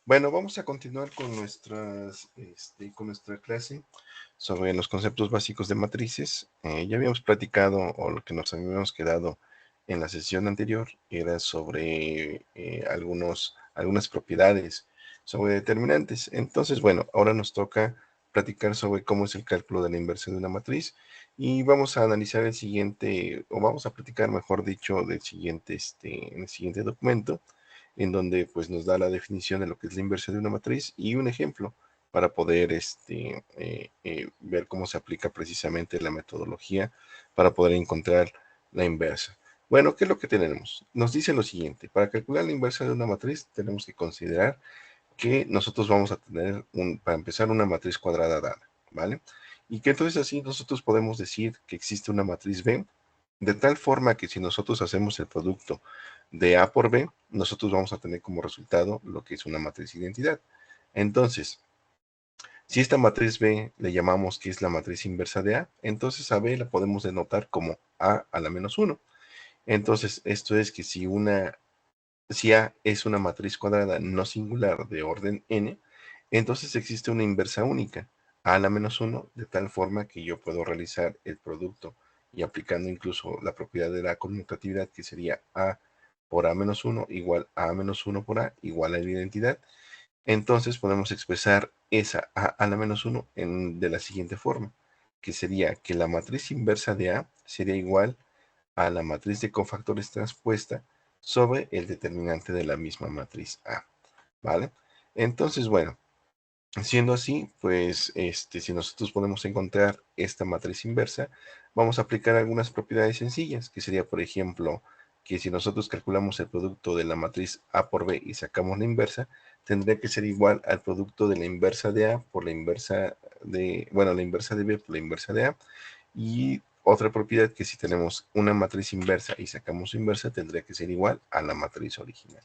Bueno, vamos a continuar con con nuestra clase sobre los conceptos básicos de matrices. Ya habíamos platicado, o lo que nos habíamos quedado en la sesión anterior, era sobre algunas propiedades sobre determinantes. Entonces, bueno, ahora nos toca platicar sobre cómo es el cálculo de la inversa de una matriz y vamos a analizar el siguiente, o vamos a platicar, mejor dicho, del siguiente, en el siguiente documento, en donde pues nos da la definición de lo que es la inversa de una matriz y un ejemplo para poder ver cómo se aplica precisamente la metodología para poder encontrar la inversa. Bueno, ¿qué es lo que tenemos? Nos dice lo siguiente: para calcular la inversa de una matriz tenemos que considerar que nosotros vamos a tener, para empezar, una matriz cuadrada dada, ¿vale? Y que entonces así nosotros podemos decir que existe una matriz B, de tal forma que si nosotros hacemos el producto de A por B, nosotros vamos a tener como resultado lo que es una matriz identidad. Entonces, si esta matriz B le llamamos que es la matriz inversa de A, entonces a B la podemos denotar como A a la menos 1. Entonces, esto es que si A es una matriz cuadrada no singular de orden n, entonces existe una inversa única, A a la menos 1, de tal forma que yo puedo realizar el producto y aplicando incluso la propiedad de la conmutatividad, que sería A por A menos 1 igual a menos 1 por A igual a la identidad. Entonces podemos expresar esa A a la menos 1 de la siguiente forma, que sería que la matriz inversa de A sería igual a la matriz de cofactores transpuesta sobre el determinante de la misma matriz A, ¿vale? Entonces, bueno, siendo así, pues si nosotros podemos encontrar esta matriz inversa, vamos a aplicar algunas propiedades sencillas, que sería, por ejemplo, que si nosotros calculamos el producto de la matriz A por B y sacamos la inversa, tendría que ser igual al producto de la inversa de A por la inversa de, bueno, la inversa de B por la inversa de A. Y otra propiedad, que si tenemos una matriz inversa y sacamos su inversa, tendría que ser igual a la matriz original,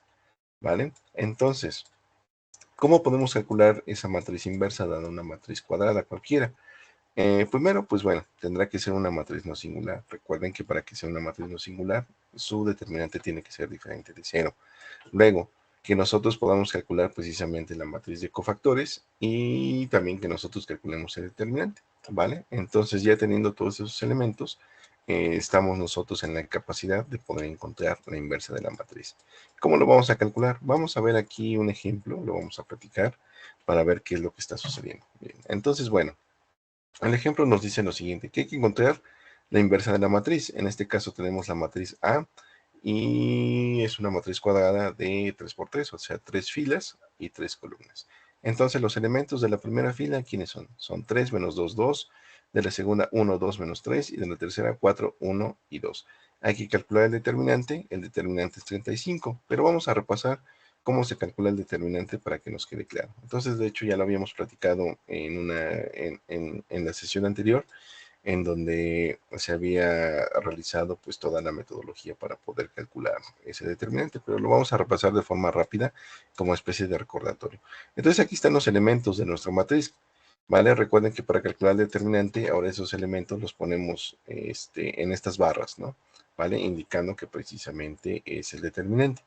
¿vale? Entonces, ¿cómo podemos calcular esa matriz inversa dada una matriz cuadrada cualquiera? Primero, pues bueno, tendrá que ser una matriz no singular. Recuerden que para que sea una matriz no singular, su determinante tiene que ser diferente de cero. Luego, que nosotros podamos calcular precisamente la matriz de cofactores y también que nosotros calculemos el determinante, ¿vale? Entonces, ya teniendo todos esos elementos, estamos nosotros en la capacidad de poder encontrar la inversa de la matriz. ¿Cómo lo vamos a calcular? Vamos a ver aquí un ejemplo, lo vamos a platicar para ver qué es lo que está sucediendo. Bien, entonces, bueno, el ejemplo nos dice lo siguiente, que hay que encontrar la inversa de la matriz. En este caso tenemos la matriz A y es una matriz cuadrada de 3 por 3, o sea, 3 filas y 3 columnas. Entonces los elementos de la primera fila, ¿quiénes son? Son 3 menos 2, 2. De la segunda, 1, 2 menos 3. Y de la tercera, 4, 1 y 2. Hay que calcular el determinante es 35, pero vamos a repasar cómo se calcula el determinante para que nos quede claro. Entonces, de hecho, ya lo habíamos platicado en la sesión anterior, en donde se había realizado pues toda la metodología para poder calcular ese determinante, pero lo vamos a repasar de forma rápida como especie de recordatorio. Entonces, aquí están los elementos de nuestra matriz, ¿vale? Recuerden que para calcular el determinante, ahora esos elementos los ponemos en estas barras, ¿no? ¿Vale? Indicando que precisamente es el determinante.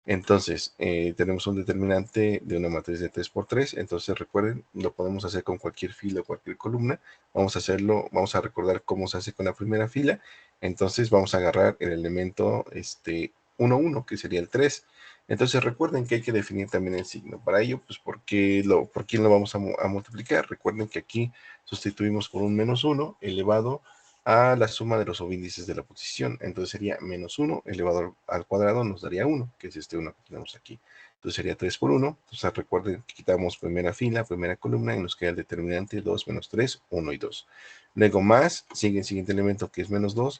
Entonces, tenemos un determinante de una matriz de 3 por 3. Entonces, recuerden, lo podemos hacer con cualquier fila o cualquier columna. Vamos a hacerlo, vamos a recordar cómo se hace con la primera fila. Entonces, vamos a agarrar el elemento 1, 1, que sería el 3. Entonces, recuerden que hay que definir también el signo. Para ello, pues, ¿por quién lo vamos a multiplicar? Recuerden que aquí sustituimos por un menos 1 elevado a la suma de los subíndices de la posición. Entonces sería menos 1 elevado al cuadrado nos daría 1, que es este 1 que tenemos aquí. Entonces sería 3 por 1. Entonces recuerden que quitamos primera fila, primera columna y nos queda el determinante 2 menos 3, 1 y 2. Luego más, sigue el siguiente elemento que es menos 2.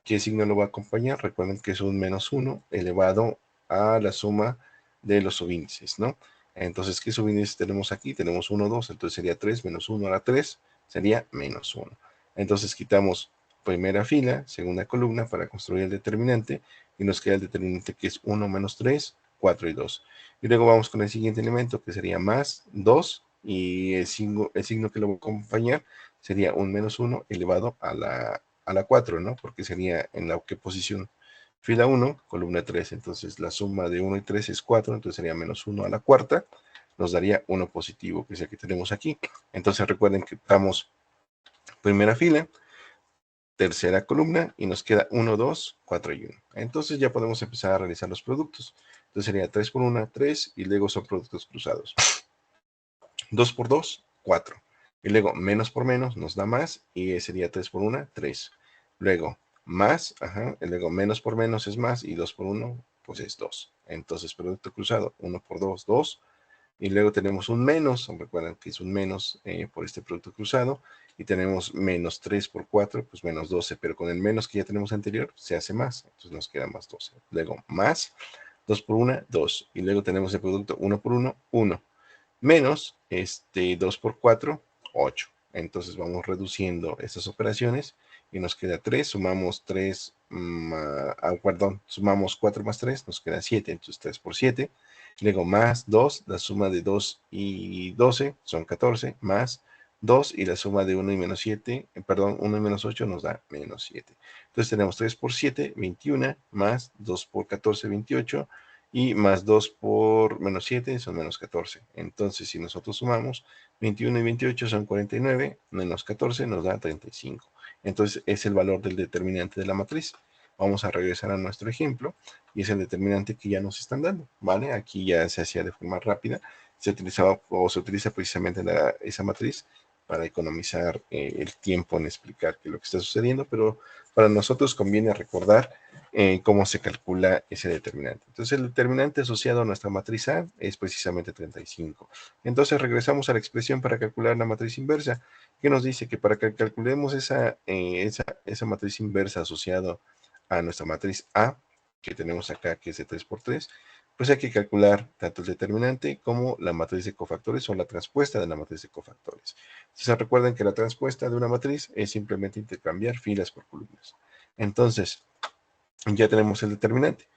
¿Qué signo lo va a acompañar? Recuerden que es un menos 1 elevado a la suma de los subíndices, ¿no? Entonces, ¿qué subíndices tenemos aquí? Tenemos 1, 2, entonces sería 3 menos 1 a la 3, sería menos 1. Entonces quitamos primera fila, segunda columna para construir el determinante y nos queda el determinante que es 1 menos 3, 4 y 2. Y luego vamos con el siguiente elemento que sería más 2 y el signo que lo va a acompañar sería un menos 1 elevado a la 4, ¿no? Porque sería en la ¿qué posición? Fila 1, columna 3. Entonces la suma de 1 y 3 es 4, entonces sería menos 1 a la cuarta. nos daría 1 positivo, que es el que tenemos aquí. Entonces recuerden que damos primera fila, tercera columna y nos queda 1, 2, 4 y 1. Entonces ya podemos empezar a realizar los productos. Entonces sería 3 por 1, 3 y luego son productos cruzados. 2 por 2, 4. Y luego menos por menos nos da más y sería 3 por 1, 3. Luego más, y luego menos por menos es más y 2 por 1 pues es 2. Entonces producto cruzado, 1 por 2, 2. Y luego tenemos un menos, recuerden que es un menos por este producto cruzado. Y tenemos menos 3 por 4, pues menos 12. Pero con el menos que ya tenemos anterior, se hace más. Entonces nos queda más 12. Luego más, 2 por 1, 2. Y luego tenemos el producto 1 por 1, 1. Menos 2 por 4, 8. Entonces vamos reduciendo estas operaciones y nos queda 3, sumamos 3, perdón, sumamos 4 más 3, nos queda 7, entonces 3 por 7, luego más 2, la suma de 2 y 12 son 14, más 2 y la suma de 1 y menos 7, perdón, 1 y menos 8 nos da menos 7. Entonces tenemos 3 por 7, 21, más 2 por 14, 28, y más 2 por menos 7 son menos 14. Entonces, si nosotros sumamos 21 y 28 son 49, menos 14 nos da 35. Entonces, es el valor del determinante de la matriz. Vamos a regresar a nuestro ejemplo y es el determinante que ya nos están dando, ¿vale? Aquí ya se hacía de forma rápida. Se utilizaba o se utiliza precisamente esa matriz para economizar el tiempo en explicar qué es lo que está sucediendo, pero para nosotros conviene recordar cómo se calcula ese determinante. Entonces, el determinante asociado a nuestra matriz A es precisamente 35. Entonces, regresamos a la expresión para calcular la matriz inversa, que nos dice que para que calculemos esa matriz inversa asociada a nuestra matriz A, que tenemos acá, que es de 3 por 3, pues hay que calcular tanto el determinante como la matriz de cofactores o la transpuesta de la matriz de cofactores. Entonces, recuerden que la transpuesta de una matriz es simplemente intercambiar filas por columnas. Entonces, ya tenemos el determinante.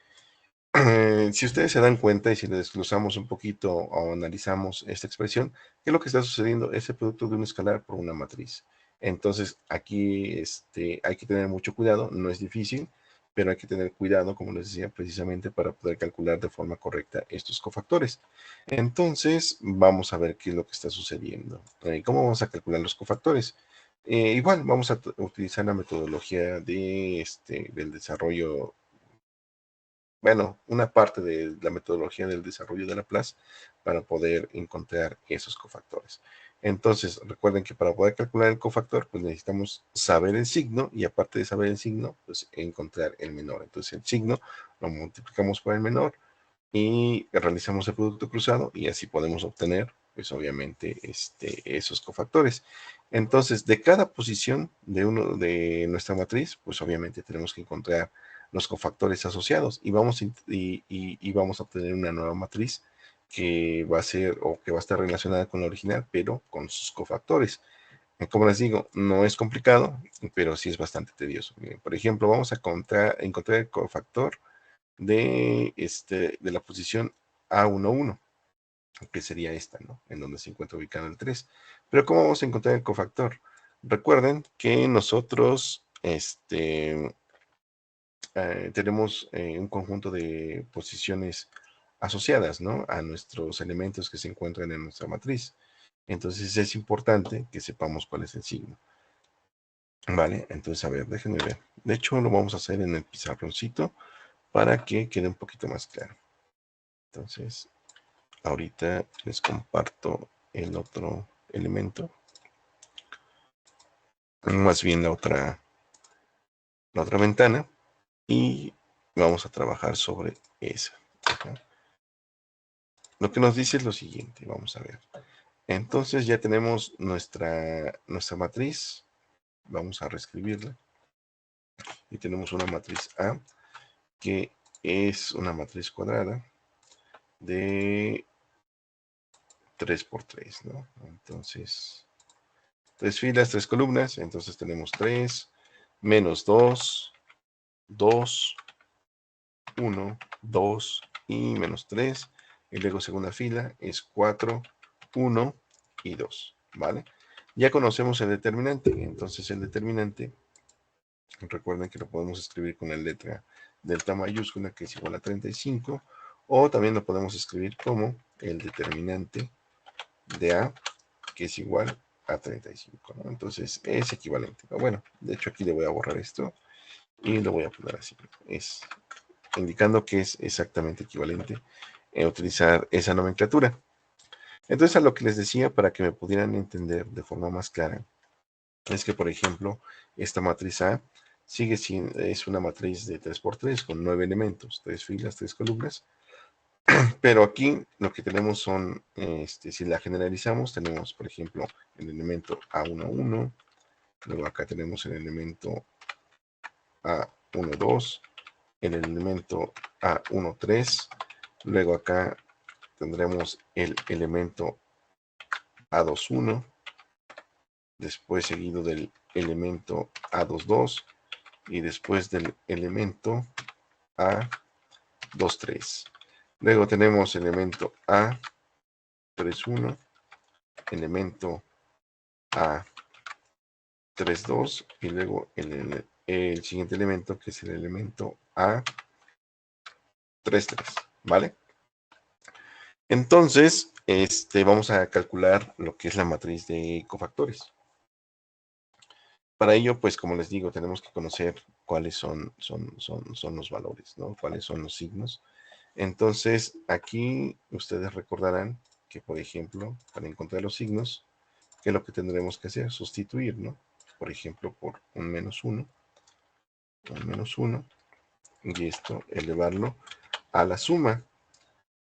Si ustedes se dan cuenta y si le desglosamos un poquito o analizamos esta expresión, ¿qué es lo que está sucediendo? Es el producto de un escalar por una matriz. Entonces, aquí hay que tener mucho cuidado, no es difícil, pero hay que tener cuidado, como les decía, precisamente para poder calcular de forma correcta estos cofactores. Entonces, vamos a ver qué es lo que está sucediendo. ¿Cómo vamos a calcular los cofactores? Igual, vamos a utilizar la metodología del desarrollo, bueno, una parte de la metodología del desarrollo de Laplace para poder encontrar esos cofactores. Entonces, recuerden que para poder calcular el cofactor, pues necesitamos saber el signo y aparte de saber el signo, pues encontrar el menor. Entonces, el signo lo multiplicamos por el menor y realizamos el producto cruzado y así podemos obtener, pues obviamente, esos cofactores. Entonces, de cada posición de uno de nuestra matriz, pues obviamente tenemos que encontrar los cofactores asociados y vamos a obtener una nueva matriz que va a ser o que va a estar relacionada con la original, pero con sus cofactores. Como les digo, no es complicado, pero sí es bastante tedioso. Por ejemplo, vamos a encontrar el cofactor de la posición A11, que sería esta, ¿no? En donde se encuentra ubicado el 3. Pero ¿cómo vamos a encontrar el cofactor? Recuerden que nosotros tenemos un conjunto de posiciones asociadas, ¿no? A nuestros elementos que se encuentran en nuestra matriz. Entonces es importante que sepamos cuál es el signo. ¿Vale? Entonces, a ver, déjenme ver. De hecho, lo vamos a hacer en el pizarroncito para que quede un poquito más claro. Entonces, ahorita les comparto el otro elemento. Más bien la otra ventana. Y vamos a trabajar sobre esa. Lo que nos dice es lo siguiente. Vamos a ver. Entonces ya tenemos nuestra matriz. Vamos a reescribirla. Y tenemos una matriz A, que es una matriz cuadrada de 3 por 3, ¿no? Entonces, 3 filas, 3 columnas. Entonces tenemos 3, menos 2, 2, 1, 2 y menos 3. Y luego segunda fila es 4, 1 y 2, ¿vale? Ya conocemos el determinante. Entonces el determinante, recuerden que lo podemos escribir con la letra delta mayúscula, que es igual a 35, o también lo podemos escribir como el determinante de A, que es igual a 35, ¿no? Entonces es equivalente, ¿no? Bueno, de hecho aquí le voy a borrar esto y lo voy a poner así. Es indicando que es exactamente equivalente utilizar esa nomenclatura. Entonces, a lo que les decía, para que me pudieran entender de forma más clara, es que, por ejemplo, esta matriz A sigue siendo, es una matriz de 3x3 con 9 elementos, 3 filas, 3 columnas, pero aquí lo que tenemos son, si la generalizamos, tenemos, por ejemplo, el elemento A11, luego acá tenemos el elemento A12, el elemento A13, luego acá tendremos el elemento A21, después seguido del elemento A22 y después del elemento A23. Luego tenemos el elemento A31, elemento A32 y luego el siguiente elemento, que es el elemento A33, ¿vale? Entonces, vamos a calcular lo que es la matriz de cofactores. Para ello, pues como les digo, tenemos que conocer cuáles son los valores, ¿no? Cuáles son los signos. Entonces, aquí ustedes recordarán que, por ejemplo, para encontrar los signos, ¿qué es lo que tendremos que hacer? Sustituir, ¿no? Por ejemplo, por un -1, y esto elevarlo a la suma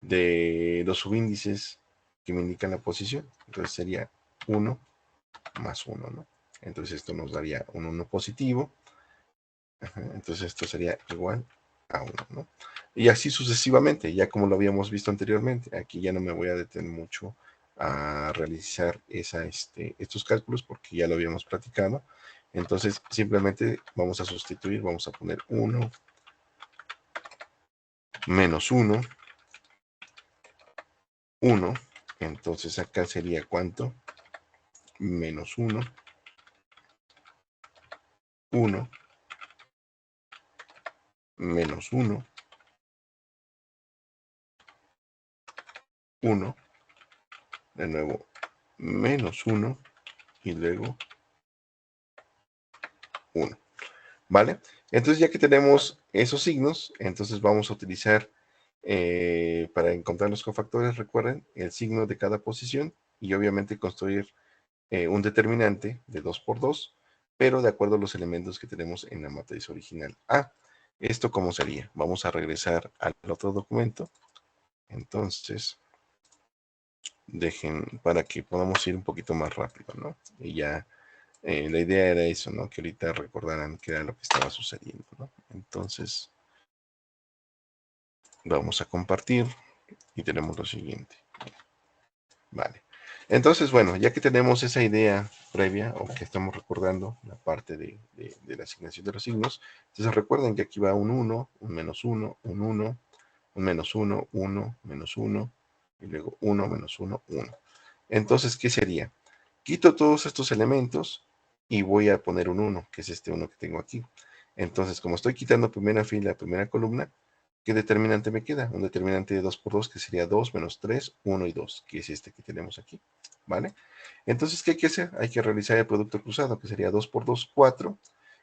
de los subíndices que me indican la posición. Entonces sería 1 más 1, ¿no? Entonces esto nos daría un 1 positivo. Ajá, entonces esto sería igual a 1, ¿no? Y así sucesivamente, ya como lo habíamos visto anteriormente. Aquí ya no me voy a detener mucho a realizar estos cálculos porque ya lo habíamos platicado. Entonces simplemente vamos a sustituir, vamos a poner 1 menos 1, 1. Entonces acá sería ¿cuánto? Menos 1, 1, menos 1, 1, de nuevo menos 1 y luego 1, ¿vale? Entonces ya que tenemos esos signos, entonces vamos a utilizar para encontrar los cofactores, recuerden, el signo de cada posición y obviamente construir un determinante de 2 por 2, pero de acuerdo a los elementos que tenemos en la matriz original A. ¿Esto cómo sería? Vamos a regresar al otro documento. Entonces, dejen para que podamos ir un poquito más rápido, ¿no? Y ya, la idea era eso, ¿no? Que ahorita recordaran qué era lo que estaba sucediendo, ¿no? Entonces, vamos a compartir y tenemos lo siguiente. Vale. Entonces, bueno, ya que tenemos esa idea previa o que estamos recordando la parte de la asignación de los signos, entonces recuerden que aquí va un 1, un menos 1, un 1, un menos 1, 1, menos 1, y luego 1, menos 1, 1. Entonces, ¿qué sería? Quito todos estos elementos y voy a poner un 1, que es este 1 que tengo aquí. Entonces, como estoy quitando primera fila, primera columna, ¿qué determinante me queda? Un determinante de 2 por 2, que sería 2 menos 3, 1 y 2, que es este que tenemos aquí, ¿vale? Entonces, ¿qué hay que hacer? Hay que realizar el producto cruzado, que sería 2 por 2, 4,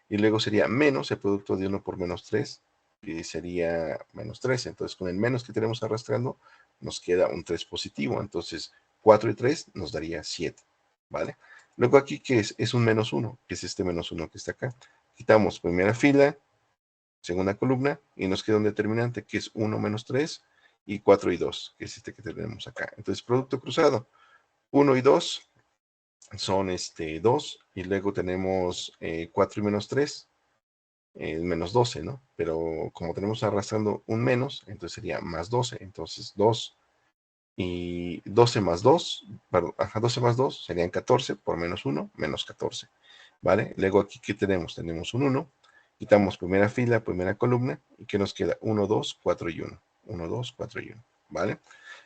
y luego sería menos el producto de 1 por menos 3, que sería menos 3. Entonces, con el menos que tenemos arrastrando, nos queda un 3 positivo. Entonces, 4 y 3 nos daría 7, ¿vale? Luego aquí, ¿qué es? Es un menos 1, que es este menos 1 que está acá. Quitamos primera fila, segunda columna, y nos queda un determinante que es 1 menos 3 y 4 y 2, que es este que tenemos acá. Entonces, producto cruzado, 1 y 2 son 2, y luego tenemos 4 y menos 3, menos 12, ¿no? Pero como tenemos arrastrando un menos, entonces sería más 12, entonces 2 y 12 más 2, perdón, 12 más 2 serían 14, por menos 1, menos 14, ¿vale? Luego aquí, ¿qué tenemos? Tenemos un 1, quitamos primera fila, primera columna, y ¿qué nos queda? 1, 2, 4 y 1. 1, 2, 4 y 1, ¿vale?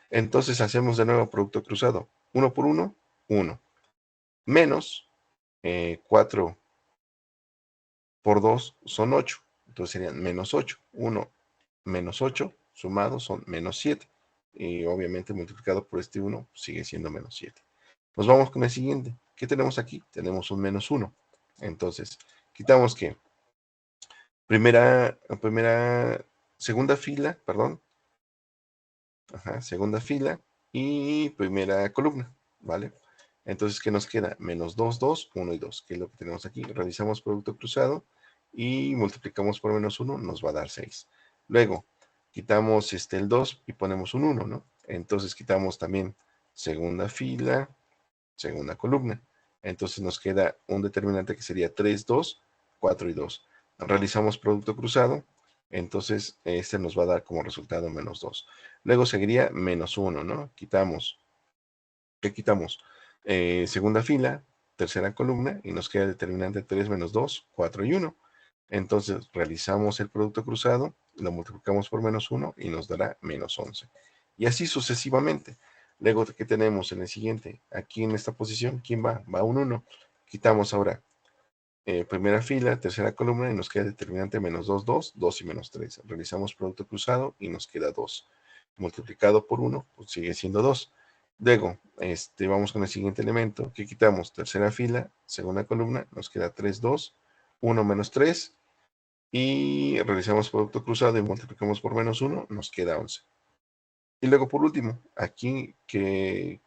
Entonces hacemos de nuevo producto cruzado. 1 por 1, 1. Menos 4 por 2 son 8. Entonces serían menos 8. 1 menos 8 sumados son menos 7. y obviamente multiplicado por este 1 sigue siendo menos 7. Nos vamos con el siguiente. ¿Qué tenemos aquí? Tenemos un menos 1. Entonces, quitamos que segunda fila, perdón, segunda fila y primera columna, ¿vale? Entonces, ¿qué nos queda? Menos 2, 2, 1 y 2, que es lo que tenemos aquí. Realizamos producto cruzado y multiplicamos por menos 1, nos va a dar 6. Luego, quitamos el 2 y ponemos un 1, ¿no? Entonces, quitamos también segunda fila, segunda columna. Entonces, nos queda un determinante que sería 3, 2, 4 y 2. Realizamos producto cruzado, entonces este nos va a dar como resultado menos 2. Luego seguiría menos 1, ¿no? ¿Qué quitamos? Segunda fila, tercera columna, y nos queda determinante 3 menos 2, 4 y 1. Entonces realizamos el producto cruzado, lo multiplicamos por menos 1 y nos dará menos 11. Y así sucesivamente. Luego, ¿qué tenemos en el siguiente? Aquí en esta posición, ¿quién va? Va un 1. Quitamos ahora primera fila, tercera columna y nos queda determinante menos 2, 2, 2 y menos 3. Realizamos producto cruzado y nos queda 2. Multiplicado por 1, pues sigue siendo 2. Luego, vamos con el siguiente elemento que quitamos. Tercera fila, segunda columna, nos queda 3, 2, 1 menos 3. Y realizamos producto cruzado y multiplicamos por menos 1, nos queda 11. Y luego, por último, aquí, ¿qué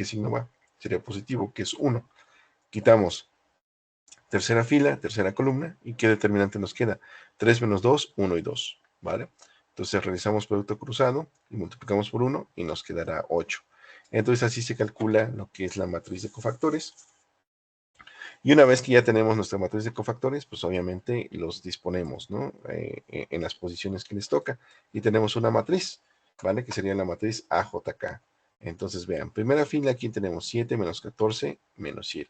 signo va? Sería positivo, que es 1. Quitamos tercera fila, tercera columna, ¿y qué determinante nos queda? 3 menos 2, 1 y 2, ¿vale? Entonces realizamos producto cruzado y multiplicamos por 1 y nos quedará 8. Entonces así se calcula lo que es la matriz de cofactores. Y una vez que ya tenemos nuestra matriz de cofactores, pues obviamente los disponemos, ¿no? En las posiciones que les toca. Y tenemos una matriz, ¿vale? Que sería la matriz AJK. Entonces vean, primera fila aquí tenemos 7 menos 14 menos 7.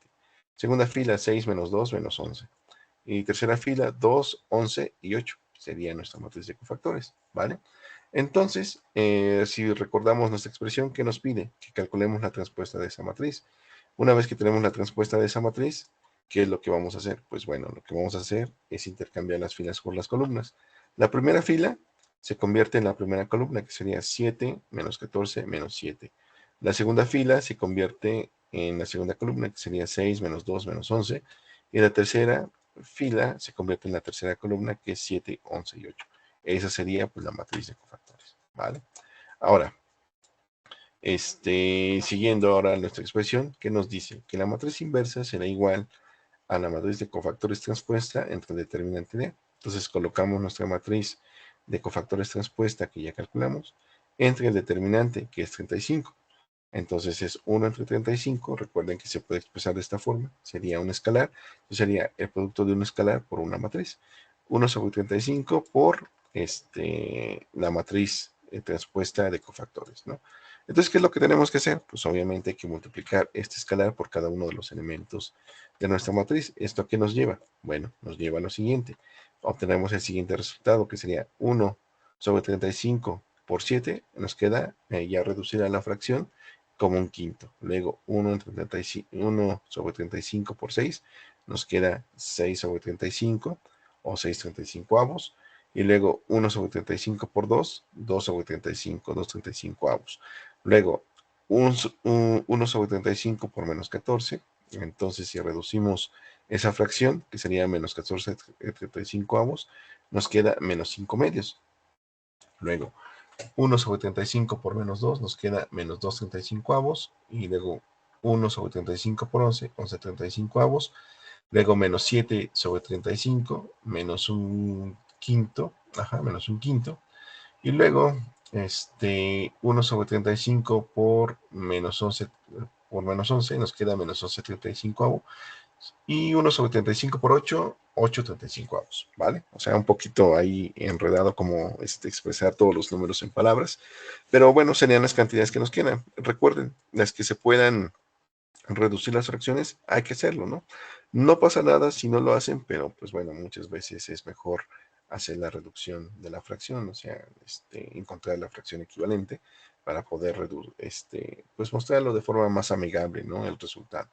Segunda fila 6 menos 2 menos 11. Y tercera fila 2, 11 y 8. Sería nuestra matriz de cofactores, ¿vale? Entonces, si recordamos nuestra expresión, ¿qué nos pide? Que calculemos la transpuesta de esa matriz. Una vez que tenemos la transpuesta de esa matriz, ¿qué es lo que vamos a hacer? Pues bueno, lo que vamos a hacer es intercambiar las filas por las columnas. La primera fila se convierte en la primera columna, que sería 7 menos 14 menos 7. La segunda fila se convierte en la segunda columna, que sería 6 menos 2 menos 11. Y la tercera fila se convierte en la tercera columna, que es 7, 11 y 8. Esa sería pues la matriz de cofactores, ¿vale? Ahora, siguiendo ahora nuestra expresión, que nos dice que la matriz inversa será igual a la matriz de cofactores transpuesta entre el determinante D. Entonces colocamos nuestra matriz de cofactores transpuesta que ya calculamos entre el determinante, que es 35. Entonces es 1 entre 35. Recuerden que se puede expresar de esta forma. Sería un escalar. Entonces sería el producto de un escalar por una matriz. 1 sobre 35 por la matriz transpuesta de cofactores, ¿no? Entonces, ¿qué es lo que tenemos que hacer? Pues obviamente hay que multiplicar este escalar por cada uno de los elementos de nuestra matriz. ¿Esto a qué nos lleva? Bueno, nos lleva a lo siguiente. Obtenemos el siguiente resultado, que sería 1 sobre 35 por 7. Nos queda ya reducida la fracción como un quinto. Luego 1 sobre 35 por 6 nos queda 6 sobre 35 o 6/35 avos. Y luego 1 sobre 35 por 2, 2 sobre 35, 2/35 avos. Luego 1 sobre 35 por menos 14. Entonces si reducimos esa fracción, que sería menos 14/35 avos, nos queda menos 5 medios. Luego 1 sobre 35 por menos 2 nos queda menos 2/35 avos. Y luego 1 sobre 35 por 11, 11/35 avos. Luego menos 7 sobre 35, menos un quinto, menos un quinto. Y luego 1 sobre 35 por menos 11 nos queda menos 11/35 avos. Y 1 sobre 35 por 8, 8/35 avos, ¿vale? O sea, un poquito ahí enredado como expresar todos los números en palabras. Pero bueno, serían las cantidades que nos quedan. Recuerden, las que se puedan reducir las fracciones, hay que hacerlo, ¿no? No pasa nada si no lo hacen, pero pues bueno, muchas veces es mejor hacer la reducción de la fracción, o sea, encontrar la fracción equivalente para poder pues mostrarlo de forma más amigable, ¿no? El resultado.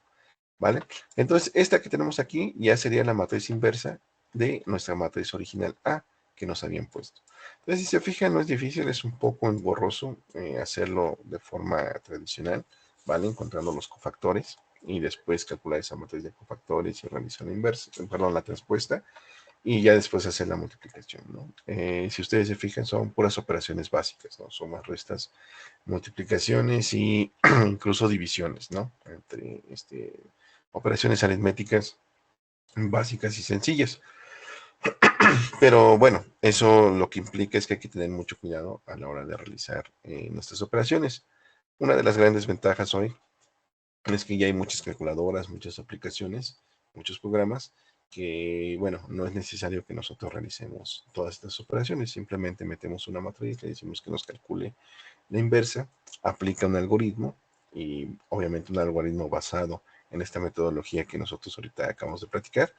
¿Vale? Entonces, esta que tenemos aquí ya sería la matriz inversa de nuestra matriz original A. que nos habían puesto. Entonces, si se fijan, no es difícil, es un poco engorroso hacerlo de forma tradicional, ¿vale? Encontrando los cofactores y después calcular esa matriz de cofactores y realizar la inversa, perdón, la transpuesta, y ya después hacer la multiplicación, ¿no? Si ustedes se fijan, son puras operaciones básicas, ¿no? Sumas, restas, multiplicaciones y incluso divisiones, ¿no? Entre operaciones aritméticas básicas y sencillas. Pero bueno, eso lo que implica es que hay que tener mucho cuidado a la hora de realizar nuestras operaciones. Una de las grandes ventajas hoy es que ya hay muchas calculadoras, muchas aplicaciones, muchos programas que, bueno, no es necesario que nosotros realicemos todas estas operaciones. Simplemente metemos una matriz, le decimos que nos calcule la inversa, aplica un algoritmo y obviamente un algoritmo basado en esta metodología que nosotros ahorita acabamos de practicar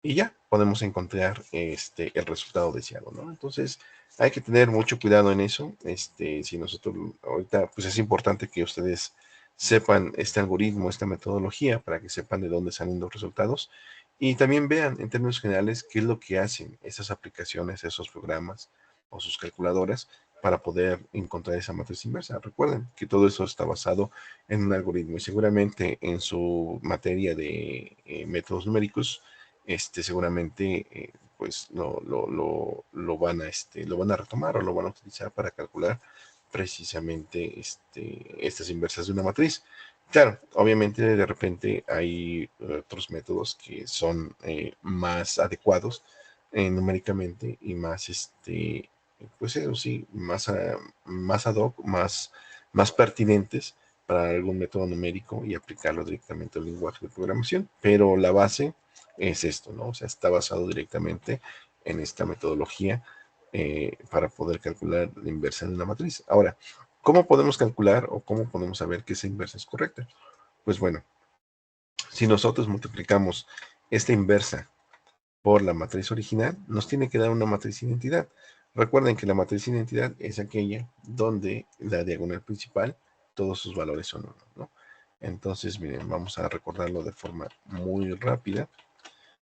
y ya podemos encontrar el resultado deseado, ¿no? Entonces hay que tener mucho cuidado en eso. Si nosotros ahorita, pues es importante que ustedes sepan este algoritmo, esta metodología, para que sepan de dónde salen los resultados y también vean en términos generales qué es lo que hacen esas aplicaciones, esos programas o sus calculadoras para poder encontrar esa matriz inversa. Recuerden que todo eso está basado en un algoritmo y seguramente en su materia de métodos numéricos seguramente pues lo van a retomar o lo van a utilizar para calcular precisamente estas inversas de una matriz. Claro, obviamente de repente hay otros métodos que son más adecuados numéricamente y más, pues eso sí, más ad hoc, más pertinentes para algún método numérico y aplicarlo directamente al lenguaje de programación. Pero la base es esto, ¿no? O sea, está basado directamente en esta metodología para poder calcular la inversa de una matriz. Ahora, ¿cómo podemos calcular o cómo podemos saber que esa inversa es correcta? Pues bueno, si nosotros multiplicamos esta inversa por la matriz original, nos tiene que dar una matriz identidad. Recuerden que la matriz identidad es aquella donde la diagonal principal, todos sus valores son 1, ¿no? Entonces, miren, vamos a recordarlo de forma muy rápida.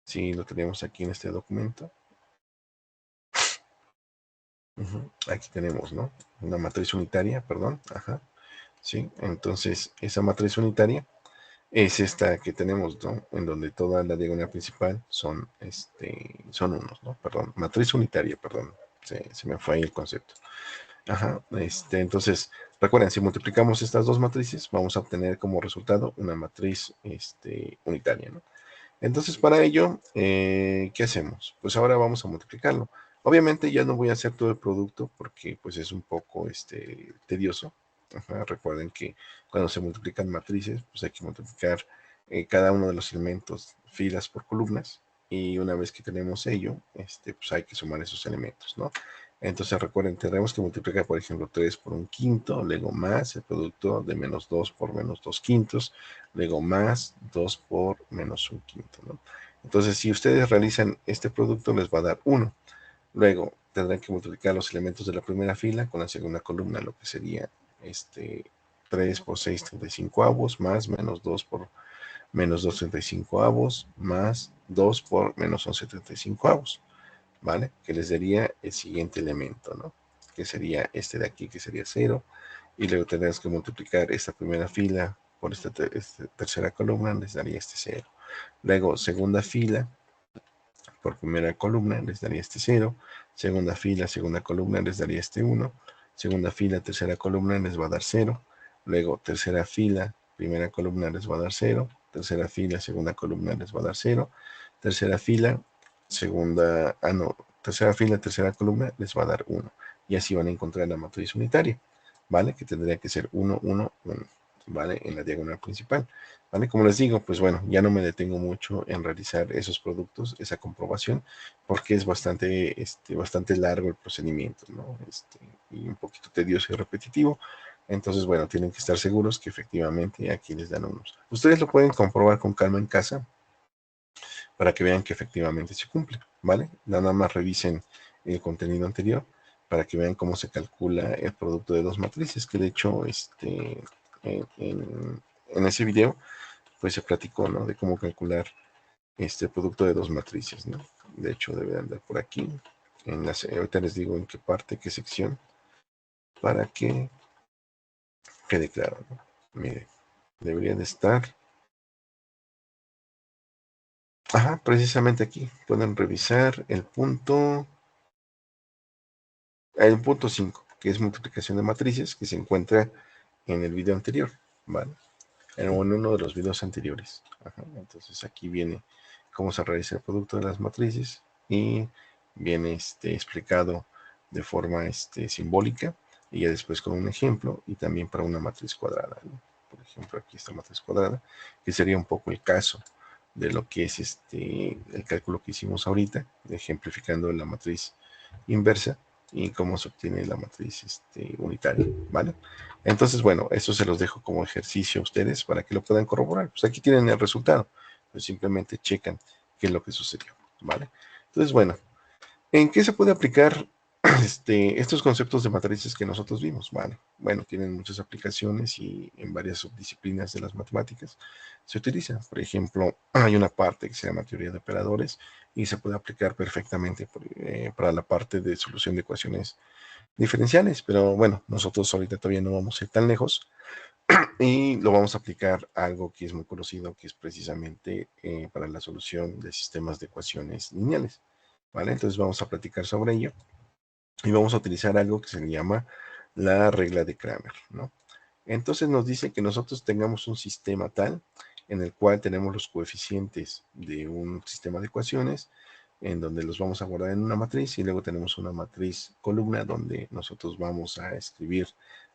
Si lo tenemos aquí en este documento. Aquí tenemos, ¿no? Una matriz unitaria, perdón. Ajá. Sí, entonces esa matriz unitaria es esta que tenemos, ¿no? En donde toda la diagonal principal son unos, ¿no? Perdón, matriz unitaria, perdón. Se me fue ahí el concepto. Ajá, entonces, recuerden, si multiplicamos estas dos matrices, vamos a obtener como resultado una matriz unitaria, ¿no? Entonces, para ello, ¿qué hacemos? Pues ahora vamos a multiplicarlo. Obviamente ya no voy a hacer todo el producto porque pues es un poco tedioso. Ajá, recuerden que cuando se multiplican matrices, pues hay que multiplicar cada uno de los elementos filas por columnas. Y una vez que tenemos ello, pues hay que sumar esos elementos, ¿no? Entonces recuerden, tendremos que multiplicar, por ejemplo, 3 por un quinto, luego más el producto de menos 2 por menos 2 quintos, luego más 2 por menos un quinto, ¿no? Entonces, si ustedes realizan este producto, les va a dar 1. Luego, tendrán que multiplicar los elementos de la primera fila con la segunda columna, lo que sería 3 por 6, 35 avos, más menos 2 por menos 2, 35 avos, más 2 por menos 11, 35 avos, ¿vale? Que les daría el siguiente elemento, ¿no? Que sería este de aquí, que sería 0. Y luego tendrás que multiplicar esta primera fila por esta tercera columna, les daría este 0. Luego, segunda fila por primera columna, les daría este 0. Segunda fila, segunda columna, les daría este 1. Segunda fila, tercera columna, les va a dar 0. Luego, tercera fila, primera columna, les va a dar 0. Tercera fila, segunda columna, les va a dar 0. Tercera fila, tercera fila, tercera columna, les va a dar 1. Y así van a encontrar la matriz unitaria, ¿vale? Que tendría que ser 1, 1, 1, ¿vale? En la diagonal principal, ¿vale? Como les digo, pues bueno, ya no me detengo mucho en realizar esos productos, esa comprobación, porque es bastante largo el procedimiento, ¿no? Y un poquito tedioso y repetitivo. Entonces, bueno, tienen que estar seguros que efectivamente aquí les dan unos. Ustedes lo pueden comprobar con calma en casa para que vean que efectivamente se cumple, ¿vale? Nada más revisen el contenido anterior para que vean cómo se calcula el producto de dos matrices, que de hecho en ese video pues se platicó, ¿no? De cómo calcular este producto de dos matrices, ¿no? De hecho debe andar por aquí. ahorita les digo en qué parte, qué sección, para que quede claro, ¿no? Mire, debería de estar. Ajá, precisamente aquí. Pueden revisar el punto 5, que es multiplicación de matrices, que se encuentra en el video anterior, ¿vale? En uno de los videos anteriores. Ajá, entonces aquí viene cómo se realiza el producto de las matrices y viene explicado de forma simbólica y ya después con un ejemplo y también para una matriz cuadrada, ¿no? Por ejemplo, aquí esta matriz cuadrada, que sería un poco el caso de lo que es el cálculo que hicimos ahorita, ejemplificando la matriz inversa y cómo se obtiene la matriz unitaria, ¿vale? Entonces, bueno, eso se los dejo como ejercicio a ustedes para que lo puedan corroborar. Pues aquí tienen el resultado, pues simplemente checan qué es lo que sucedió, ¿vale? Entonces, bueno, ¿en qué se puede aplicar estos conceptos de matrices que nosotros vimos? Vale, bueno, tienen muchas aplicaciones y en varias subdisciplinas de las matemáticas se utiliza. Por ejemplo, hay una parte que se llama teoría de operadores y se puede aplicar perfectamente para la parte de solución de ecuaciones diferenciales, pero bueno, nosotros ahorita todavía no vamos a ir tan lejos y lo vamos a aplicar a algo que es muy conocido, que es precisamente para la solución de sistemas de ecuaciones lineales, ¿vale? Entonces vamos a platicar sobre ello y vamos a utilizar algo que se le llama la regla de Cramer, ¿no? Entonces nos dice que nosotros tengamos un sistema tal en el cual tenemos los coeficientes de un sistema de ecuaciones en donde los vamos a guardar en una matriz y luego tenemos una matriz columna donde nosotros vamos a escribir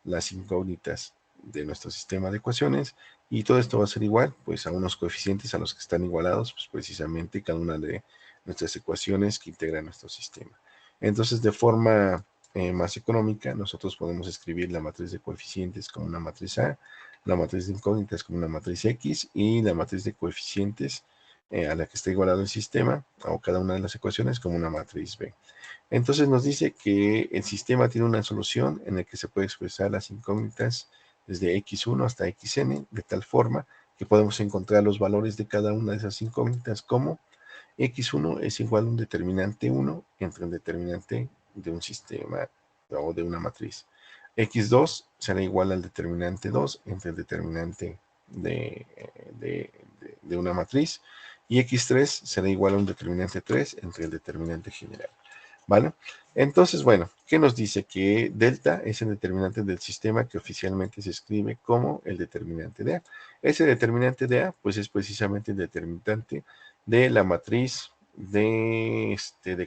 las incógnitas de nuestro sistema de ecuaciones y todo esto va a ser igual pues a unos coeficientes a los que están igualados pues precisamente cada una de nuestras ecuaciones que integran nuestro sistema. Entonces de forma más económica, nosotros podemos escribir la matriz de coeficientes como una matriz A, la matriz de incógnitas como una matriz X y la matriz de coeficientes a la que está igualado el sistema o cada una de las ecuaciones como una matriz B. Entonces nos dice que el sistema tiene una solución en la que se puede expresar las incógnitas desde x1 hasta xn de tal forma que podemos encontrar los valores de cada una de esas incógnitas como x1 es igual a un determinante 1 entre un determinante de un sistema o de una matriz. x2 será igual al determinante 2 entre el determinante de una matriz y x3 será igual a un determinante 3 entre el determinante general. ¿Vale? Entonces, bueno, ¿qué nos dice? Que delta es el determinante del sistema que oficialmente se escribe como el determinante de A. Ese determinante de A, pues es precisamente el determinante de la matriz de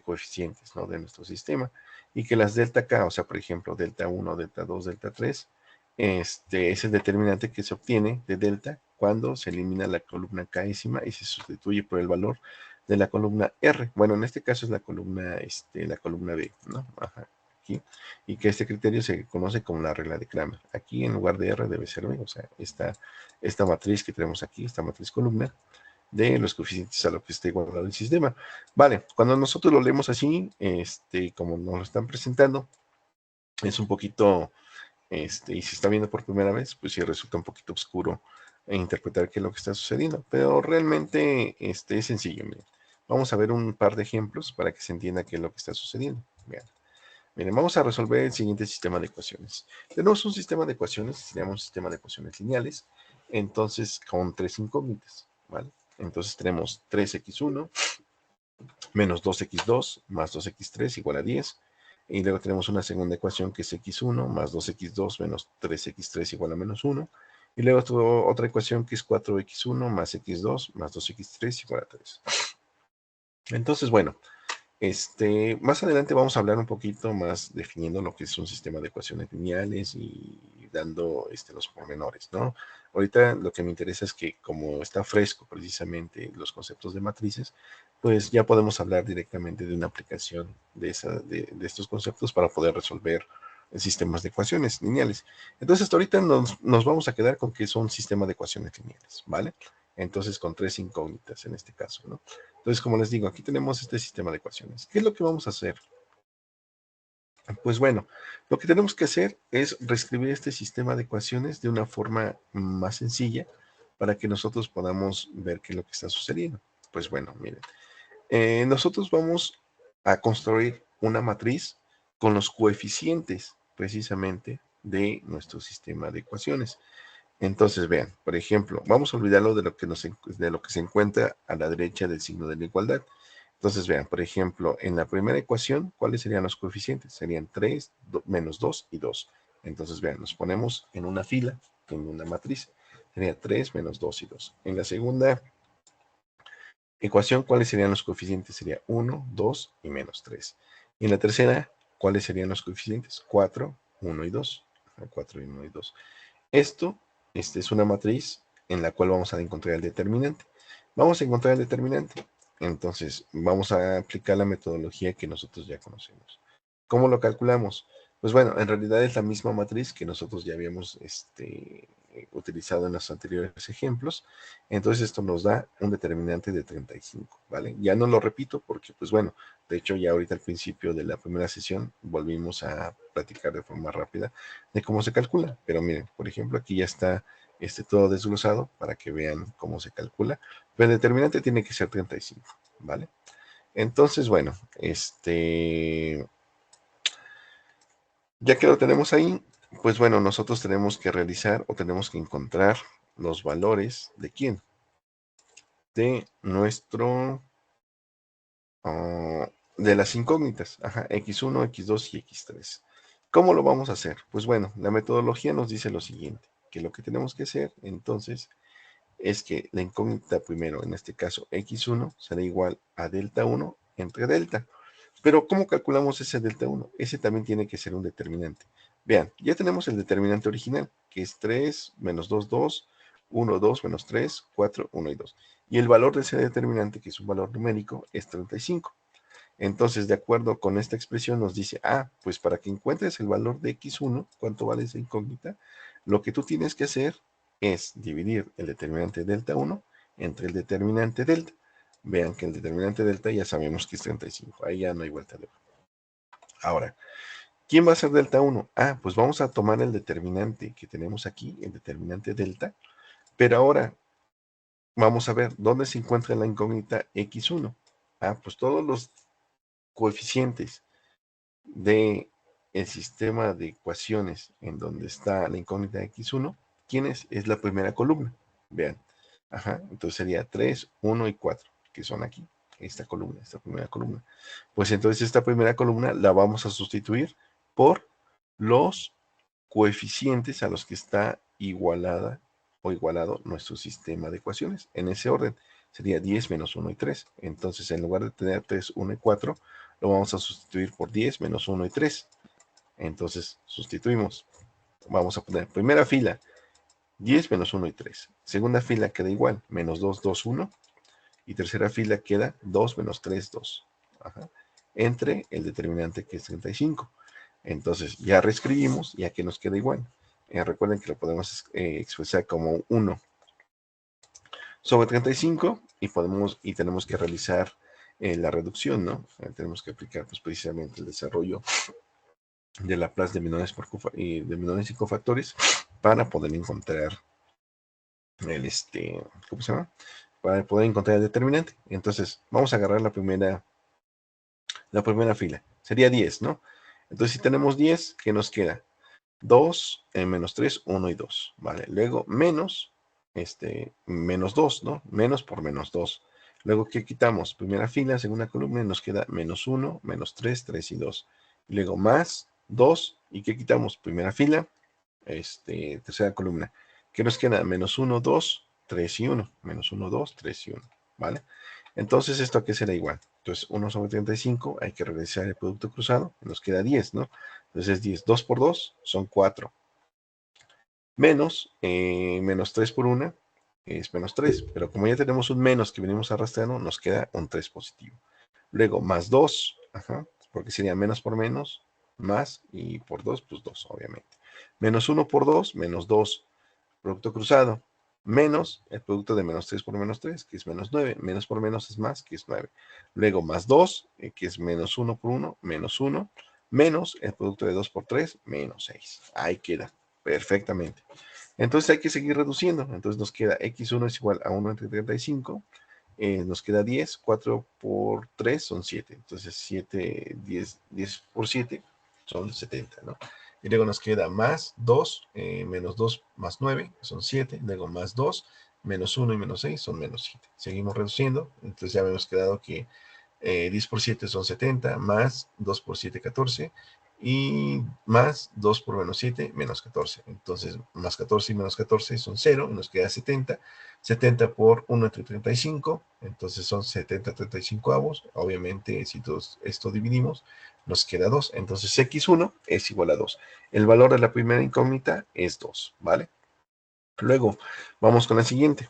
coeficientes, ¿no? De nuestro sistema. Y que las delta K, o sea, por ejemplo, delta 1, delta 2, delta 3, es el determinante que se obtiene de delta cuando se elimina la columna K'ésima y se sustituye por el valor de la columna R. Bueno, en este caso es la columna B, ¿no? Ajá, aquí. Y que este criterio se conoce como la regla de Cramer. Aquí en lugar de R debe ser B, o sea, esta matriz que tenemos aquí, esta matriz columna, de los coeficientes a lo que esté igualado el sistema. Vale, cuando nosotros lo leemos así, como nos lo están presentando, es un poquito, y si está viendo por primera vez, pues sí resulta un poquito oscuro interpretar qué es lo que está sucediendo, pero realmente es sencillo, miren. Vamos a ver un par de ejemplos para que se entienda qué es lo que está sucediendo. Vean. Miren, vamos a resolver el siguiente sistema de ecuaciones. Tenemos un sistema de ecuaciones, se llama un sistema de ecuaciones lineales, entonces con tres incógnitas, ¿vale? Entonces tenemos 3x1 menos 2x2 más 2x3 igual a 10. Y luego tenemos una segunda ecuación que es x1 más 2x2 menos 3x3 igual a menos 1. Y luego otra ecuación que es 4x1 más x2 más 2x3 igual a 3. Entonces, bueno, más adelante vamos a hablar un poquito más definiendo lo que es un sistema de ecuaciones lineales y dando los pormenores, ¿no? Ahorita lo que me interesa es que como está fresco precisamente los conceptos de matrices, pues ya podemos hablar directamente de una aplicación de estos conceptos para poder resolver sistemas de ecuaciones lineales. Entonces, hasta ahorita nos vamos a quedar con que es un sistema de ecuaciones lineales, ¿vale? Entonces, con tres incógnitas en este caso, ¿no? Entonces, como les digo, aquí tenemos este sistema de ecuaciones. ¿Qué es lo que vamos a hacer? Pues bueno, lo que tenemos que hacer es reescribir este sistema de ecuaciones de una forma más sencilla para que nosotros podamos ver qué es lo que está sucediendo. Pues bueno, miren, nosotros vamos a construir una matriz con los coeficientes precisamente de nuestro sistema de ecuaciones. Entonces, vean, por ejemplo, vamos a olvidarlo de lo que se encuentra a la derecha del signo de la igualdad. Entonces, vean, por ejemplo, en la primera ecuación, ¿cuáles serían los coeficientes? Serían 3, menos 2 y 2. Entonces, vean, nos ponemos en una fila, en una matriz. Sería 3, menos 2 y 2. En la segunda ecuación, ¿cuáles serían los coeficientes? Sería 1, 2 y menos 3. Y en la tercera, ¿cuáles serían los coeficientes? 4, 1 y 2. 4, 1 y 2. Esto es una matriz en la cual vamos a encontrar el determinante. Vamos a encontrar el determinante. Entonces, vamos a aplicar la metodología que nosotros ya conocemos. ¿Cómo lo calculamos? Pues bueno, en realidad es la misma matriz que nosotros ya habíamos utilizado en los anteriores ejemplos. Entonces, esto nos da un determinante de 35, ¿vale? Ya no lo repito porque, pues bueno, de hecho, ya ahorita al principio de la primera sesión volvimos a platicar de forma rápida de cómo se calcula. Pero miren, por ejemplo, aquí ya está todo desglosado para que vean cómo se calcula. Pero el determinante tiene que ser 35, ¿vale? Entonces, bueno, ya que lo tenemos ahí, pues bueno, nosotros tenemos que realizar o tenemos que encontrar los valores de quién. De nuestro, de las incógnitas, x1, x2 y x3. ¿Cómo lo vamos a hacer? Pues bueno, la metodología nos dice lo siguiente, que lo que tenemos que hacer entonces es que la incógnita primero, en este caso x1, será igual a delta 1 entre delta. Pero ¿cómo calculamos ese delta 1? Ese también tiene que ser un determinante. Vean, ya tenemos el determinante original, que es 3, menos 2, 2, 1, 2, menos 3, 4, 1 y 2. Y el valor de ese determinante, que es un valor numérico, es 35. Entonces, de acuerdo con esta expresión, nos dice, pues para que encuentres el valor de x1, ¿cuánto vale esa incógnita? Lo que tú tienes que hacer es dividir el determinante delta 1 entre el determinante delta. Vean que el determinante delta ya sabemos que es 35. Ahí ya no hay vuelta de hoja. Ahora, ¿quién va a ser delta 1? Pues vamos a tomar el determinante que tenemos aquí, el determinante delta. Pero ahora vamos a ver dónde se encuentra la incógnita x1. Pues todos los coeficientes de el sistema de ecuaciones en donde está la incógnita x1, ¿quién es? Es la primera columna. Vean. Entonces sería 3, 1 y 4, que son aquí. Esta columna, esta primera columna. Pues entonces esta primera columna la vamos a sustituir por los coeficientes a los que está igualada o igualado nuestro sistema de ecuaciones. En ese orden sería 10 menos 1 y 3. Entonces, en lugar de tener 3, 1 y 4, lo vamos a sustituir por 10 menos 1 y 3. Entonces, sustituimos. Vamos a poner primera fila, 10 menos 1 y 3. Segunda fila queda igual, menos 2, 2, 1. Y tercera fila queda 2 menos 3, 2. Entre el determinante que es 35. Entonces, ya reescribimos y aquí nos queda igual. Recuerden que lo podemos expresar como 1 sobre 35 y tenemos que realizar la reducción, ¿no? Tenemos que aplicar pues, precisamente el desarrollo de Laplace de menores de menores y cofactores para poder encontrar el ¿cómo se llama? Para poder encontrar el determinante. Entonces, vamos a agarrar la primera fila. Sería 10, ¿no? Entonces, si tenemos 10, ¿qué nos queda? 2, menos 3, 1 y 2, ¿vale? Luego, menos 2, ¿no? Menos por menos 2. Luego, ¿qué quitamos? Primera fila, segunda columna, y nos queda menos 1, menos 3, 3 y 2. Y luego, más 2, ¿y qué quitamos? Primera fila, tercera columna. ¿Qué nos queda? Menos 1, 2, 3 y 1. Menos 1, 2, 3 y 1, ¿vale? Entonces, ¿esto a qué será igual? Entonces, 1 sobre 35, hay que regresar el producto cruzado, nos queda 10, ¿no? Entonces es 10. 2 por 2 son 4. Menos 3 por 1 es menos 3. Pero como ya tenemos un menos que venimos arrastrando, nos queda un 3 positivo. Luego, más 2, porque sería menos por menos, más, y por 2, pues 2, obviamente. Menos 1 por 2, menos 2, producto cruzado, menos el producto de menos 3 por menos 3, que es menos 9. Menos por menos es más, que es 9. Luego, más 2, que es menos 1 por 1, menos 1, menos el producto de 2 por 3, menos 6. Ahí queda, perfectamente. Entonces hay que seguir reduciendo. Entonces nos queda x1 es igual a 1 entre 35, nos queda 10, 4 por 3 son 7, entonces 7, 10 por 7 son 70, ¿no? Y luego nos queda más 2, menos 2 más 9, son 7, luego más 2, menos 1 y menos 6 son menos 7. Seguimos reduciendo, entonces ya hemos quedado que 10 por 7 son 70, más 2 por 7, 14, y más 2 por menos 7, menos 14. Entonces, más 14 y menos 14 son 0, y nos queda 70. 70 por 1 entre 35, entonces son 70 35 avos. Obviamente, si esto dividimos, nos queda 2. Entonces, x1 es igual a 2. El valor de la primera incógnita es 2, ¿vale? Luego, vamos con la siguiente.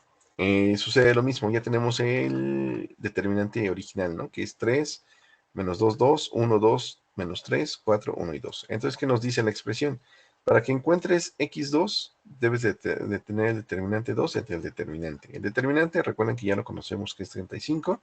Sucede lo mismo, ya tenemos el determinante original, ¿no? Que es 3, menos 2, 2, 1, 2, menos 3, 4, 1 y 2. Entonces, ¿qué nos dice la expresión? Para que encuentres x2, debes de tener el determinante 2 entre el determinante. El determinante, recuerden que ya lo conocemos, que es 35.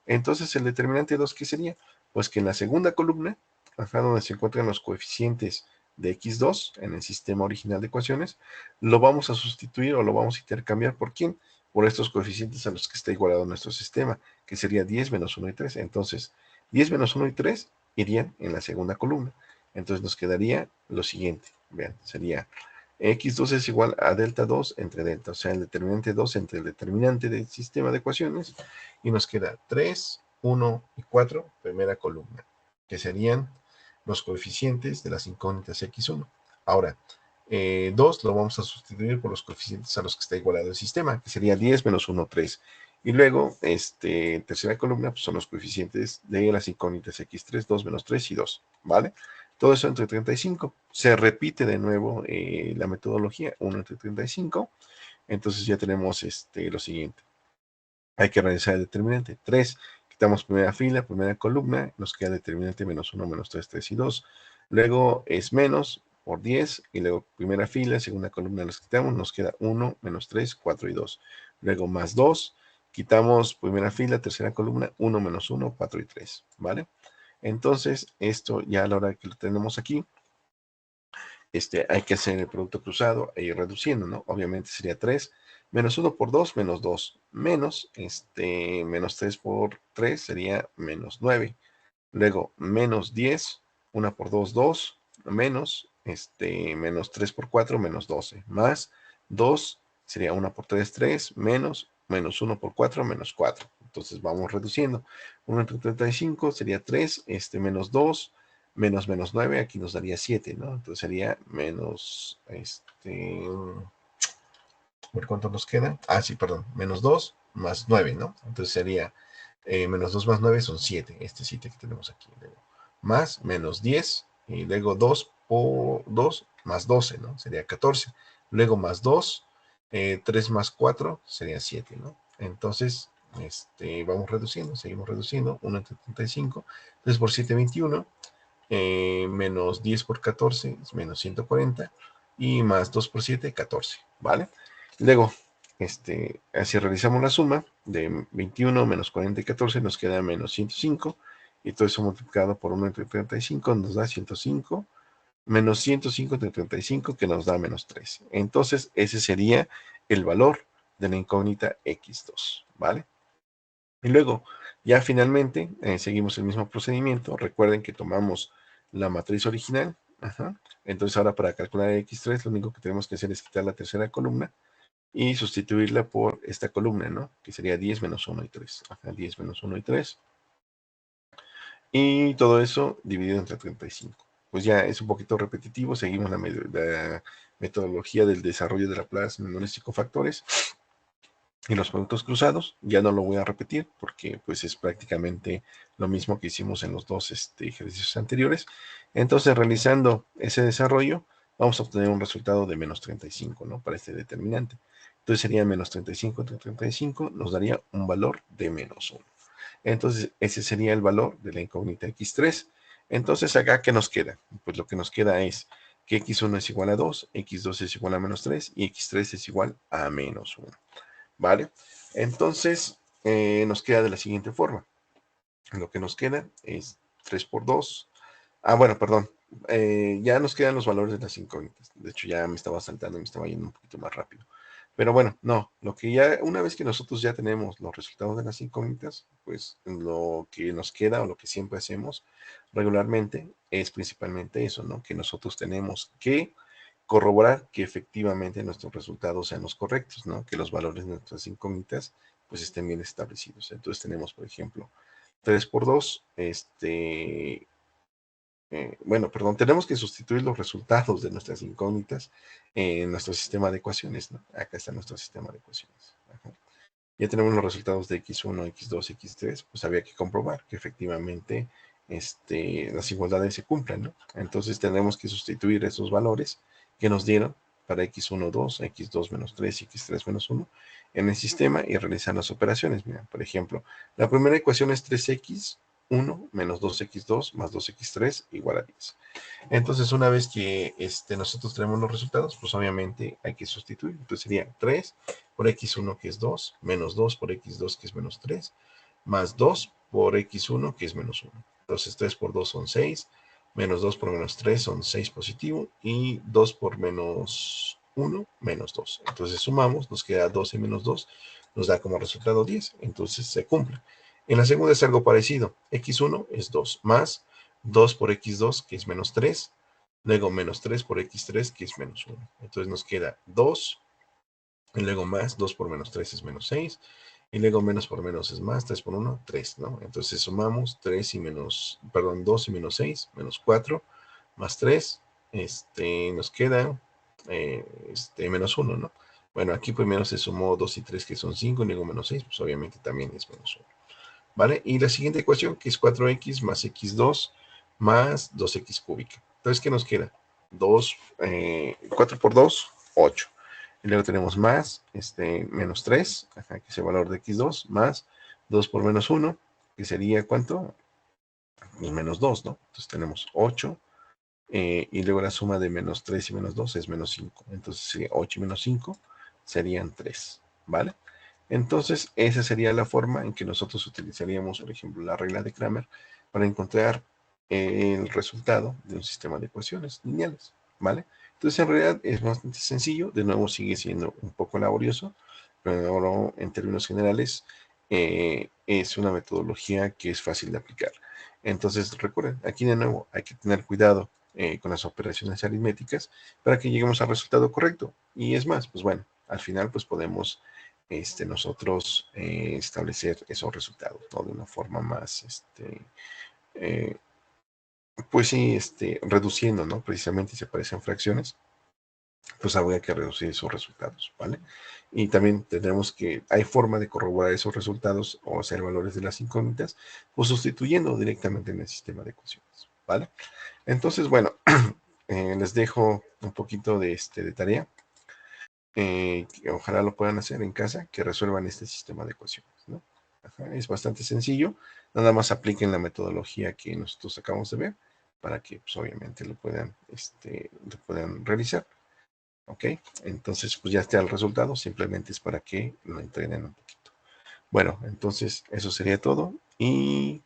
Entonces, el determinante 2, ¿qué sería? Pues que en la segunda columna, acá donde se encuentran los coeficientes de x2 en el sistema original de ecuaciones, lo vamos a sustituir o lo vamos a intercambiar por ¿quién? Por estos coeficientes a los que está igualado nuestro sistema, que sería 10 menos 1 y 3. Entonces, 10 menos 1 y 3 irían en la segunda columna. Entonces nos quedaría lo siguiente. Vean, sería x2 es igual a delta 2 entre delta, o sea, el determinante 2 entre el determinante del sistema de ecuaciones, y nos queda 3, 1 y 4, primera columna, que serían los coeficientes de las incógnitas x1. Ahora, 2 lo vamos a sustituir por los coeficientes a los que está igualado el sistema, que sería 10 menos 1, 3. Y luego, tercera columna, pues son los coeficientes de las incógnitas x3, 2 menos 3 y 2, ¿vale? Todo eso entre 35. Se repite de nuevo la metodología, 1 entre 35. Entonces ya tenemos lo siguiente. Hay que realizar el determinante. 3, quitamos primera fila, primera columna, nos queda determinante menos 1, menos 3, 3 y 2. Luego es menos por 10, y luego primera fila, segunda columna los quitamos, nos queda 1, menos 3, 4 y 2. Luego más 2, quitamos primera fila, tercera columna, 1, menos 1, 4 y 3, ¿vale? Entonces, esto ya a la hora que lo tenemos aquí, hay que hacer el producto cruzado e ir reduciendo, ¿no? Obviamente sería 3, menos 1 por 2, menos 2, menos 3 por 3 sería menos 9. Luego, menos 10, 1 por 2, 2, menos 3 por 4, menos 12, más 2 sería 1 por 3, 3, menos 1 por 4, menos 4. Entonces vamos reduciendo. 1 entre 35 sería 3, menos 2, menos 9, aquí nos daría 7, ¿no? Entonces sería menos, ¿por cuánto nos queda? Ah, sí, perdón, menos 2 más 9, ¿no? Entonces sería menos 2 más 9 son 7, 7 que tenemos aquí. Luego, más menos 10, y luego 2 por 2 más 12, ¿no? Sería 14. Luego más 2, 3 más 4 sería 7, ¿no? Entonces, vamos reduciendo, seguimos reduciendo, 1 entre 35, 3 por 7, 21, menos 10 por 14 es menos 140, y más 2 por 7, 14, ¿vale? Luego, así realizamos la suma de 21 menos 40 y 14, nos queda menos 105, y todo eso multiplicado por 1 entre 35 nos da 105, menos 105 entre 35, que nos da menos 3. Entonces, ese sería el valor de la incógnita x2, ¿vale? Y luego, ya finalmente, seguimos el mismo procedimiento. Recuerden que tomamos la matriz original. Ajá. Entonces, ahora para calcular x3, lo único que tenemos que hacer es quitar la tercera columna y sustituirla por esta columna, ¿no? Que sería 10 menos 1 y 3. Ajá, 10 menos 1 y 3. Y todo eso dividido entre 35. Pues ya es un poquito repetitivo. Seguimos la metodología del desarrollo de Laplace, menores y cofactores y los productos cruzados. Ya no lo voy a repetir porque pues es prácticamente lo mismo que hicimos en los dos ejercicios anteriores. Entonces, realizando ese desarrollo, vamos a obtener un resultado de menos 35, ¿no? Para este determinante. Entonces sería menos 35 entre 35, nos daría un valor de menos 1. Entonces, ese sería el valor de la incógnita x3. Entonces, acá, ¿qué nos queda? Pues lo que nos queda es que x1 es igual a 2, x2 es igual a menos 3 y x3 es igual a menos 1. ¿Vale? Entonces, nos queda de la siguiente forma. Lo que nos queda es 3 por 2. Ah, bueno, perdón. Ya nos quedan los valores de las incógnitas. De hecho, ya me estaba saltando, me estaba yendo un poquito más rápido. Pero bueno, no, lo que ya, una vez que nosotros ya tenemos los resultados de las incógnitas, pues lo que nos queda o lo que siempre hacemos regularmente es principalmente eso, ¿no? Que nosotros tenemos que corroborar que efectivamente nuestros resultados sean los correctos, ¿no? Que los valores de nuestras incógnitas pues estén bien establecidos. Entonces tenemos, por ejemplo, 3 por 2, bueno, perdón, tenemos que sustituir los resultados de nuestras incógnitas en nuestro sistema de ecuaciones, ¿no? Acá está nuestro sistema de ecuaciones. Ajá. Ya tenemos los resultados de x1, x2, x3, pues había que comprobar que efectivamente las igualdades se cumplan, ¿no? Entonces tendremos que sustituir esos valores que nos dieron para x1, 2, x2 menos 3, x3 menos 1 en el sistema y realizar las operaciones. Mira, por ejemplo, la primera ecuación es 3x1 menos 2x2 más 2x3 igual a 10. Entonces, una vez que nosotros tenemos los resultados, pues obviamente hay que sustituir. Entonces sería 3 por x1 que es 2, menos 2 por x2 que es menos 3, más 2 por x1 que es menos 1. Entonces 3 por 2 son 6, menos 2 por menos 3 son 6 positivo y 2 por menos 1, menos 2. Entonces sumamos, nos queda 12 menos 2, nos da como resultado 10. Entonces se cumple. En la segunda es algo parecido. x1 es 2 más 2 por x2 que es menos 3, luego menos 3 por x3 que es menos 1. Entonces nos queda 2 y luego más, 2 por menos 3 es menos 6, y luego menos por menos es más, 3 por 1, 3, ¿no? Entonces sumamos 3 y menos, perdón, 2 y menos 6, menos 4, más 3, nos queda menos 1, ¿no? Bueno, aquí primero se sumó 2 y 3 que son 5, y luego menos 6, pues obviamente también es menos 1, ¿vale? Y la siguiente ecuación, que es 4x más x2 más 2x cúbica. Entonces, ¿qué nos queda? 4 por 2, 8. Y luego tenemos más, menos 3, ajá, que es el valor de x2, más 2 por menos 1, que sería, ¿cuánto? Pues menos 2, ¿no? Entonces tenemos 8, y luego la suma de menos 3 y menos 2 es menos 5. Entonces, 8 y menos 5 serían 3, ¿vale? Entonces, esa sería la forma en que nosotros utilizaríamos, por ejemplo, la regla de Cramer para encontrar el resultado de un sistema de ecuaciones lineales, ¿vale? Entonces, en realidad es bastante sencillo. De nuevo, sigue siendo un poco laborioso, pero en términos generales es una metodología que es fácil de aplicar. Entonces, recuerden, aquí de nuevo hay que tener cuidado con las operaciones aritméticas para que lleguemos al resultado correcto. Y es más, pues bueno, al final pues podemos nosotros establecer esos resultados, ¿no? De una forma más, eh, pues sí, reduciendo, ¿no? Precisamente si se aparecen fracciones, pues habría que reducir esos resultados, ¿vale? Y también tendremos que, hay forma de corroborar esos resultados o hacer valores de las incógnitas, o sustituyendo directamente en el sistema de ecuaciones, ¿vale? Entonces, bueno, les dejo un poquito de tarea. Que ojalá lo puedan hacer en casa, que resuelvan este sistema de ecuaciones, ¿no? Ajá, es bastante sencillo, nada más apliquen la metodología que nosotros acabamos de ver para que pues, obviamente lo puedan realizar, ¿ok? Entonces, pues ya está el resultado, simplemente es para que lo entrenen un poquito. Bueno, entonces eso sería todo y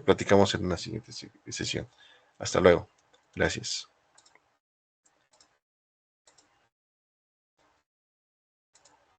platicamos en una siguiente sesión. Hasta luego. Gracias.